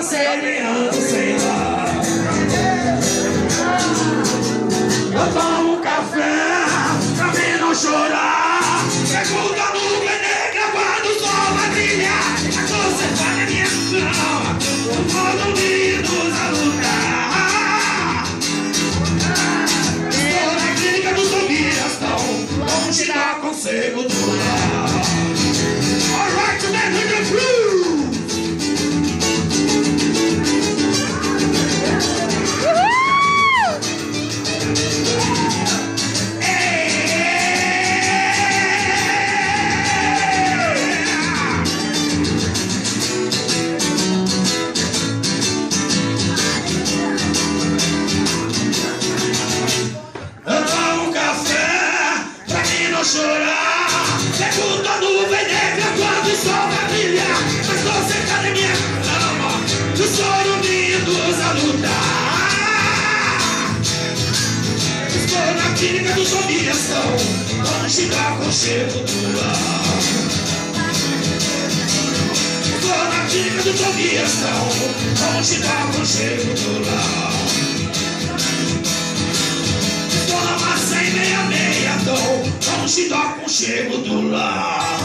seriando sem lar. Eu tomo um café pra mim não chorar. Pergunta a nuvem negra quando o sol vai brilhar. Você tá na minha cama, todo unidos a lutar. Estou na clínica dos Tobias, vamos te dar conselho do lar. Alright, man, look at you. Chorar, pergunto a nuvem negra quando o sol vai brilhar. Mas você tá na minha cama, do sonho unidos a lutar. Estou na clínica dos Tobias, vamos te dar conselho do lar. Estou na clínica dos Tobias, vamos te dar conselho do lar. Estou na massa em 66, vamos te dar conselho do lar.